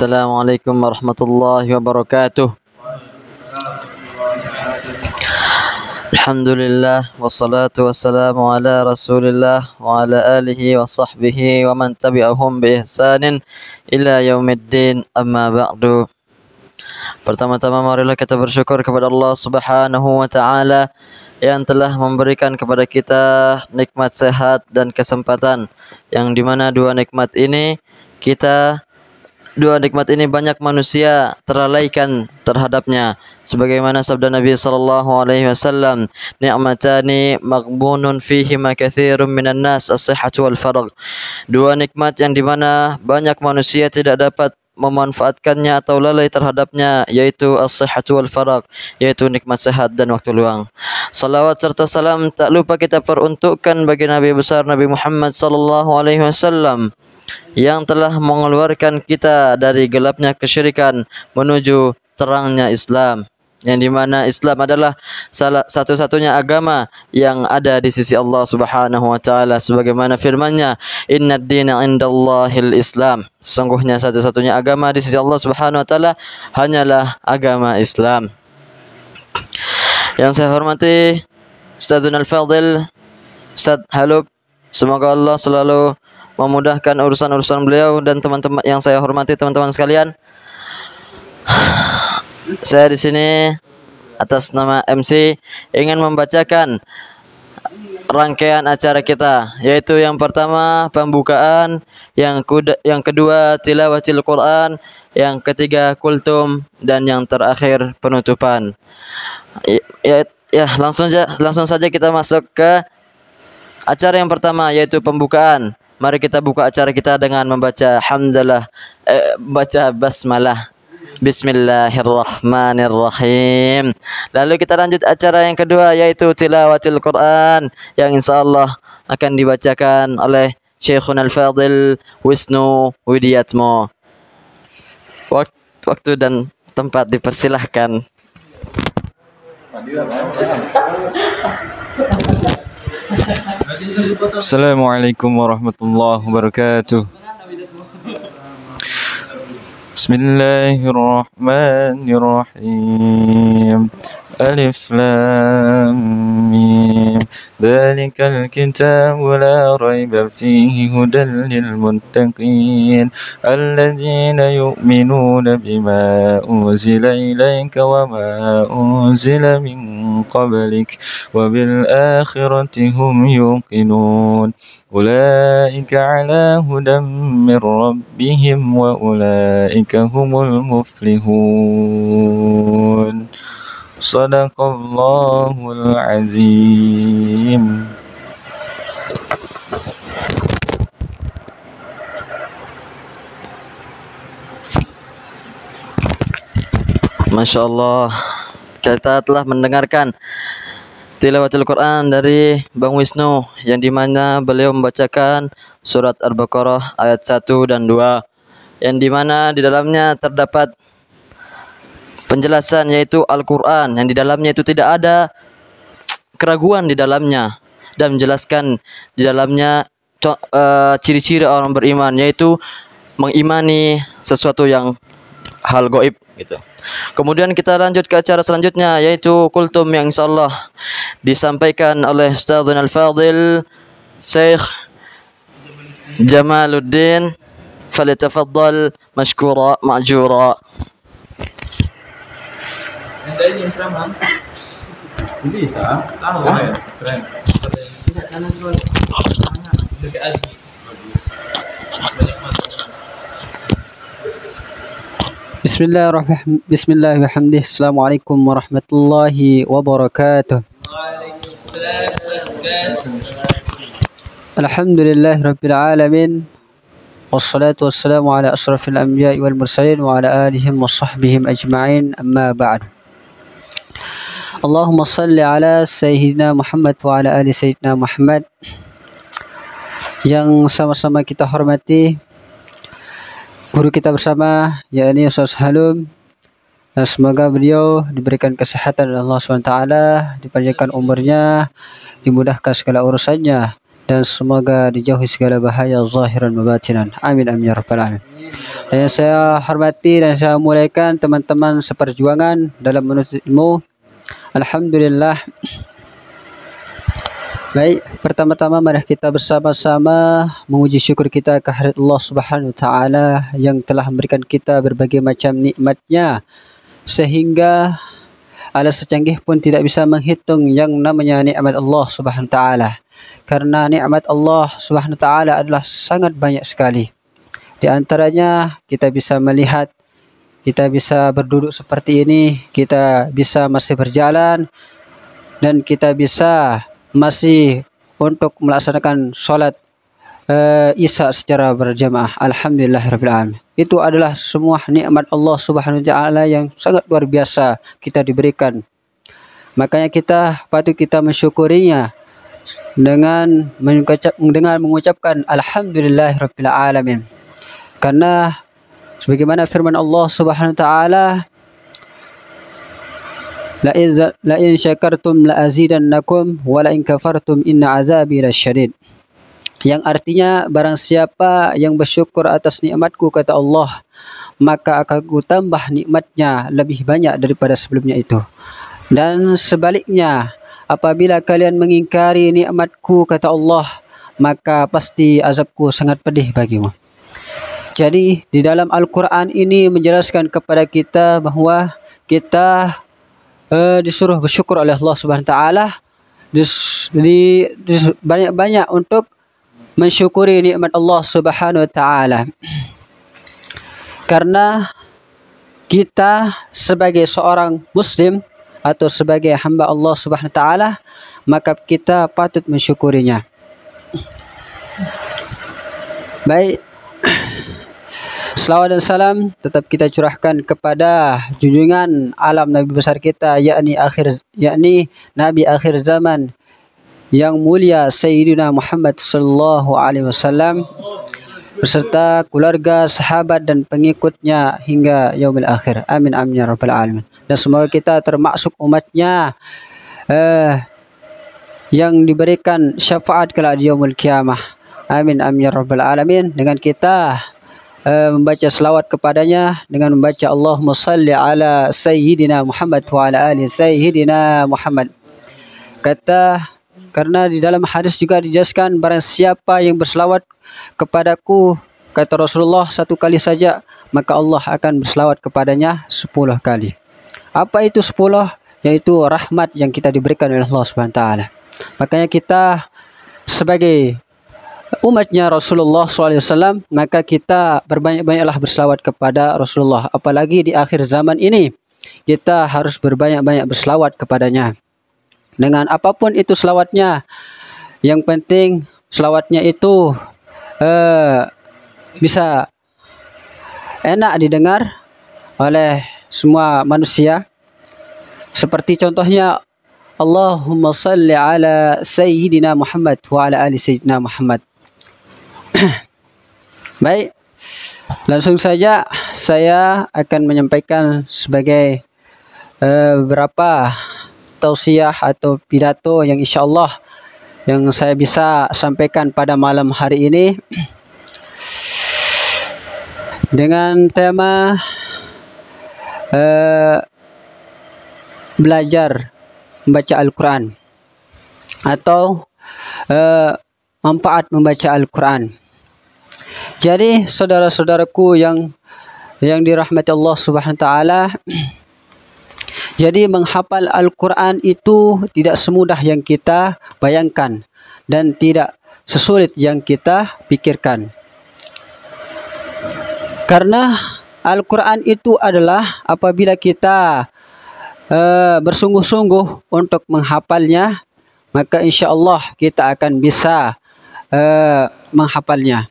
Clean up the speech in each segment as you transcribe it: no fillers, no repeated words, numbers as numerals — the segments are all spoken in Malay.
Assalamualaikum warahmatullahi wabarakatuh. Alhamdulillah wassalatu wassalamu ala Rasulillah wa ala alihi wa sahbihi wa man tabi'ahum bi ihsanin ila yaumiddin, amma ba'du. Pertama-tama marilah kita bersyukur kepada Allah Subhanahu wa taala yang telah memberikan kepada kita nikmat sehat dan kesempatan, yang dimana dua nikmat ini banyak manusia terlalaikan terhadapnya, sebagaimana sabda Nabi sallallahu alaihi wasallam, ni'matani maghbunun fihima katsirun minan nas, as-sihhatu wal faragh. Dua nikmat yang dimana banyak manusia tidak dapat memanfaatkannya atau lalai terhadapnya, yaitu as-sihhatu wal faragh, yaitu nikmat sehat dan waktu luang. Salawat serta salam tak lupa kita peruntukkan bagi Nabi besar Nabi Muhammad sallallahu alaihi wasallam yang telah mengeluarkan kita dari gelapnya kesyirikan menuju terangnya Islam, yang dimana Islam adalah salah satu-satunya agama yang ada di sisi Allah Subhanahu wa taala, sebagaimana firman-Nya, innad dina indallahil Islam. Sesungguhnya satu-satunya agama di sisi Allah Subhanahu wa taala hanyalah agama Islam. Yang saya hormati Ustadzun Al-Fadil Ustadz Halub, semoga Allah selalu memudahkan urusan-urusan beliau, dan teman-teman yang saya hormati, teman-teman sekalian. Saya di sini atas nama MC ingin membacakan rangkaian acara kita, yaitu yang pertama pembukaan, yang kedua tilawatil Quran, yang ketiga kultum, dan yang terakhir penutupan. Langsung saja kita masuk ke acara yang pertama, yaitu pembukaan. Mari kita buka acara kita dengan membaca baca basmalah. Bismillahirrahmanirrahim. Lalu kita lanjut acara yang kedua, yaitu tilawatil Quran, yang insyaallah akan dibacakan oleh Syekhuna Al-Fadil Wisnu Widiatmo. Waktu dan tempat dipersilahkan. Assalamualaikum warahmatullahi wabarakatuh. Bismillahirrahmanirrahim. Alif lam mim. Dzalikal kitabu la raiba fihi hudan lil muttaqin alladzina yu'minuna bima unzila ilayka wa ma unzila min qablik wa bil akhirati hum yuqinun. Ulaika ala hudan min rabbihim wa ulaika humul muflihun. Sadaqallahul azim. Masya Allah, kita telah mendengarkan tilawatul Quran dari Bang Wisnu, yang dimana beliau membacakan surat Al-Baqarah ayat 1 dan 2, yang dimana di dalamnya terdapat penjelasan, yaitu Al-Quran, yang di dalamnya itu tidak ada keraguan di dalamnya, dan menjelaskan di dalamnya ciri-ciri orang beriman, yaitu mengimani sesuatu yang hal gaib gitu. Kemudian kita lanjut ke acara selanjutnya, yaitu kultum, yang insyaallah disampaikan oleh Ustadzun Al-Fadil Syekh Jamaluddin. Falyatafaddal mashkura ma'jura. Bisa, tahu ya, keren. Bismillahirrahmanirrahim. Assalamualaikum warahmatullahi wabarakatuh. Alhamdulillahirabbil alamin. Wassalatu wassalamu ala asrafil anbiya'i wal mursalin wa ala alihim wa sahbihim ajma'in, amma ba'd. Allahumma salli ala Sayyidina Muhammad wa ala ali Sayyidina Muhammad. Yang sama-sama kita hormati guru kita bersama, yakni Ustaz Halum. Semoga beliau diberikan kesehatan oleh Allah SWT, dipanjangkan umurnya, dimudahkan segala urusannya, dan semoga dijauhi segala bahaya zahiran wa batinan. Amin amin ya rabbal alamin. Dan yang saya hormati dan saya muliakan teman-teman seperjuangan dalam menuntut ilmu. Alhamdulillah. Baik, pertama-tama mari kita bersama-sama menguji syukur kita kehadirat Allah Subhanahu wa taala yang telah memberikan kita berbagai macam nikmat-Nya sehingga alat secanggih pun tidak bisa menghitung yang namanya nikmat Allah Subhanahu wa taala. Karena nikmat Allah Subhanahu wa taala adalah sangat banyak sekali. Di antaranya kita bisa melihat, kita bisa berduduk seperti ini, kita bisa masih berjalan, dan kita bisa masih untuk melaksanakan sholat Isya secara berjamaah. Alhamdulillahirabbil alamin. Itu adalah semua nikmat Allah Subhanahu wa taala yang sangat luar biasa kita diberikan. Makanya kita patut kita mensyukurinya dengan mengucapkan alhamdulillahirabbil alamin. Karena sebagaimana firman Allah Subhanahu wa taala, La in syakartum la azidannakum wa la in kafartum inna azabi lasyadid. Yang artinya barang siapa yang bersyukur atas nikmatku kata Allah, maka akan ku tambah nikmatnya lebih banyak daripada sebelumnya itu. Dan sebaliknya, apabila kalian mengingkari nikmatku kata Allah, maka pasti azabku sangat pedih bagimu. Jadi di dalam Al-Quran ini menjelaskan kepada kita bahwa kita disuruh bersyukur oleh Allah Subhanahu wa taala, banyak-banyak untuk mensyukuri nikmat Allah Subhanahu wa taala. Karena kita sebagai seorang muslim atau sebagai hamba Allah Subhanahu wa taala, maka kita patut mensyukurinya. Baik, selawat dan salam tetap kita curahkan kepada junjungan alam Nabi besar kita, yakni Nabi akhir zaman yang mulia Sayyidina Muhammad sallallahu alaihi wasallam beserta keluarga, sahabat dan pengikutnya hingga yaumil akhir. Amin amin ya rabbal alamin. Dan semoga kita termasuk umatnya yang diberikan syafaat kelak di yaumul kiamah. Amin amin ya rabbal alamin. Dengan kita membaca selawat kepadanya dengan membaca Allahumma salli ala Sayyidina Muhammad wa ala ali Sayyidina Muhammad. Karena di dalam hadis juga dijelaskan, barang siapa yang berselawat kepadaku kata Rasulullah 1 kali saja, maka Allah akan berselawat kepadanya 10 kali. Apa itu 10? Yaitu rahmat yang kita diberikan oleh Allah Subhanahu wa taala. Makanya kita sebagai umatnya Rasulullah SAW, maka kita berbanyak-banyaklah berselawat kepada Rasulullah. Apalagi di akhir zaman ini, kita harus berbanyak-banyak berselawat kepadanya. Dengan apapun itu selawatnya, yang penting selawatnya itu bisa enak didengar oleh semua manusia. Seperti contohnya, Allahumma salli ala Sayyidina Muhammad wa ala ali Sayyidina Muhammad. Baik, langsung saja saya akan menyampaikan sebagai beberapa tausiah atau pidato yang insyaallah yang saya bisa sampaikan pada malam hari ini dengan tema belajar membaca Al-Quran atau manfaat membaca Al-Quran. Jadi saudara-saudaraku yang dirahmati Allah Subhanahu wa taala, jadi menghafal Al-Quran itu tidak semudah yang kita bayangkan dan tidak sesulit yang kita pikirkan. Karena Al-Quran itu adalah apabila kita bersungguh-sungguh untuk menghafalnya, maka insya Allah kita akan bisa menghafalnya.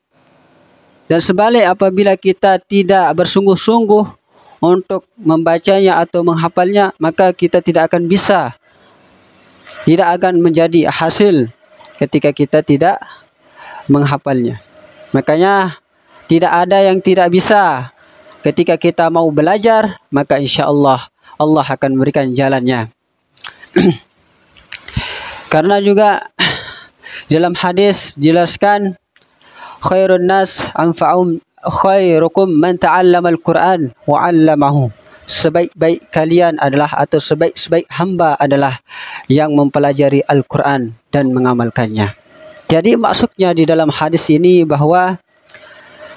Dan sebalik apabila kita tidak bersungguh-sungguh untuk membacanya atau menghafalnya, maka kita tidak akan bisa, tidak akan menjadi hasil ketika kita tidak menghafalnya. Makanya tidak ada yang tidak bisa. Ketika kita mau belajar, maka insya Allah Allah akan memberikan jalannya. Karena juga Dalam hadis jelaskan khairun nas khairukum man ta'allama al-Quran wa 'allamahu. Sebaik-baik kalian adalah atau sebaik-baik hamba adalah yang mempelajari Al-Quran dan mengamalkannya. Jadi maksudnya di dalam hadis ini bahwa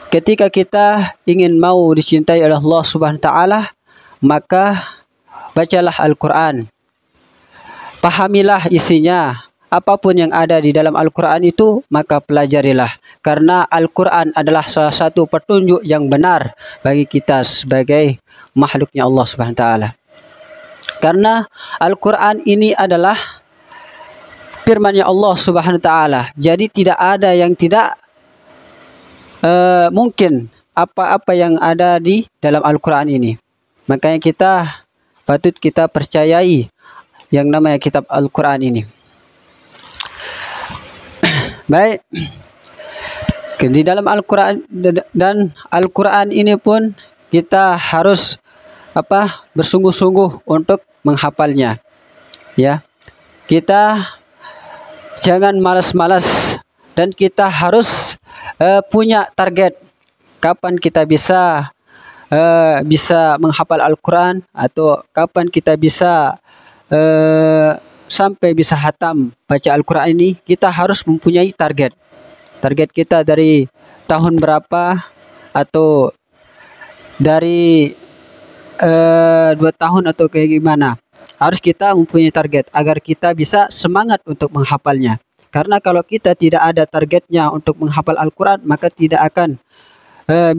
ketika kita ingin mau dicintai oleh Allah Subhanahu wa taala, maka bacalah Al-Quran. Pahamilah isinya. Apapun yang ada di dalam Al-Quran itu, maka pelajarilah. Karena Al-Quran adalah salah satu petunjuk yang benar bagi kita sebagai makhluknya Allah Subhanahu wa taala. Karena Al-Quran ini adalah firman-Nya Allah Subhanahu wa taala. Jadi tidak ada yang tidak mungkin apa-apa yang ada di dalam Al-Quran ini. Makanya patut kita percayai yang namanya kitab Al-Quran ini. Baik, di dalam Al-Quran dan Al-Quran ini pun kita harus bersungguh-sungguh untuk menghafalnya. Ya, kita jangan malas-malas dan kita harus punya target kapan kita bisa menghafal Al-Quran atau kapan kita bisa sampai bisa hatam baca Al-Quran ini. Kita harus mempunyai target. Target kita dari tahun berapa atau dari 2 tahun atau kayak gimana. Harus kita mempunyai target agar kita bisa semangat untuk menghafalnya. Karena kalau kita tidak ada targetnya untuk menghafal Al-Quran, maka tidak akan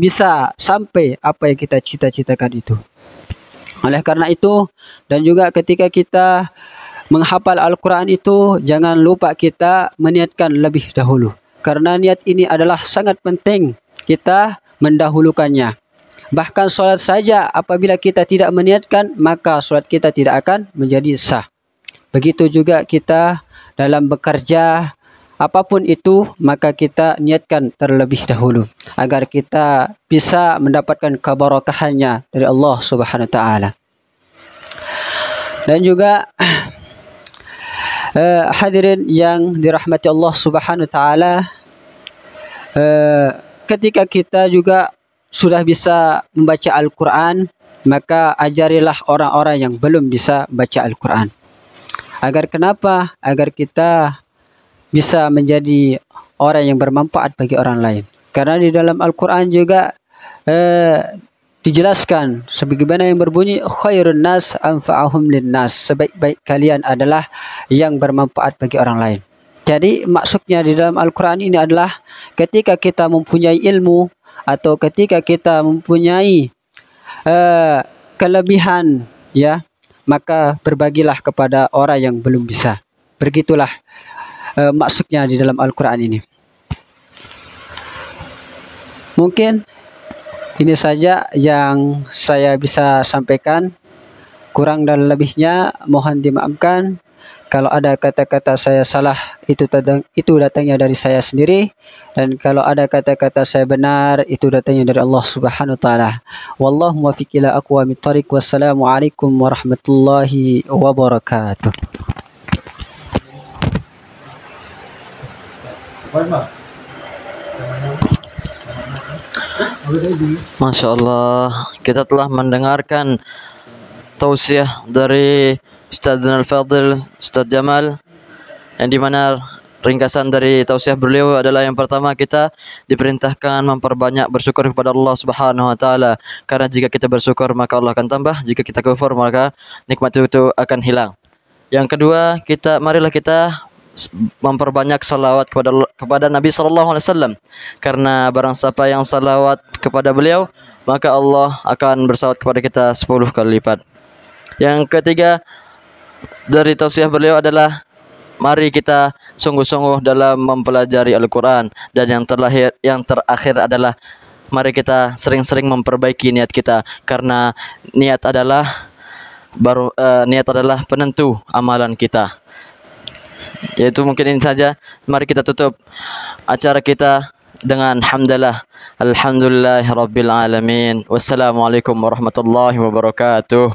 bisa sampai apa yang kita cita-citakan itu. Oleh karena itu, dan juga ketika kita menghafal Al-Quran itu, jangan lupa kita meniatkan lebih dahulu. Karena niat ini adalah sangat penting kita mendahulukannya. Bahkan sholat saja apabila kita tidak meniatkan, maka sholat kita tidak akan menjadi sah. Begitu juga kita dalam bekerja, apapun itu, maka kita niatkan terlebih dahulu. Agar kita bisa mendapatkan keberkahannya dari Allah Subhanahu wa taala. Dan juga hadirin yang dirahmati Allah Subhanahu wa taala, ketika kita juga sudah bisa membaca Al-Quran, maka ajarilah orang-orang yang belum bisa baca Al-Quran. Agar kenapa? Agar kita bisa menjadi orang yang bermanfaat bagi orang lain. Karena di dalam Al-Quran juga dijelaskan sebagaimana yang berbunyi khairun nas anfa'ahum linnas. Sebaik-baik kalian adalah yang bermanfaat bagi orang lain. Jadi maksudnya di dalam Al-Quran ini adalah ketika kita mempunyai ilmu atau ketika kita mempunyai kelebihan, ya, maka berbagilah kepada orang yang belum bisa. Begitulah maksudnya di dalam Al-Quran ini. Mungkin ini saja yang saya bisa sampaikan. Kurang dan lebihnya mohon dimaafkan. Kalau ada kata-kata saya salah, itu datangnya dari saya sendiri. Dan kalau ada kata-kata saya benar, itu datangnya dari Allah Subhanahu wa taala. Wallahu muwaffiq ila aqwamit thoriq. Wassalamualaikum warahmatullahi wabarakatuh. Masya Allah, kita telah mendengarkan tausiah dari Ustaz Al-Fadil, Ustaz Jamal, yang dimana ringkasan dari tausiah beliau adalah yang pertama, kita diperintahkan memperbanyak bersyukur kepada Allah Subhanahu wa taala. Karena jika kita bersyukur maka Allah akan tambah, jika kita kufur maka nikmat itu akan hilang. Yang kedua, marilah kita memperbanyak salawat kepada Nabi sallallahu alaihi wasallam. Karena barang siapa yang salawat kepada beliau, maka Allah akan bersalawat kepada kita 10 kali lipat. Yang ketiga dari tausiah beliau adalah mari kita sungguh-sungguh dalam mempelajari Al-Quran. Dan yang terakhir adalah mari kita sering-sering memperbaiki niat kita. Karena niat adalah penentu amalan kita. Yaitu mungkin ini saja. Mari kita tutup acara kita dengan hamdalah. Alhamdulillahirabbil alamin. Wassalamualaikum warahmatullahi wabarakatuh.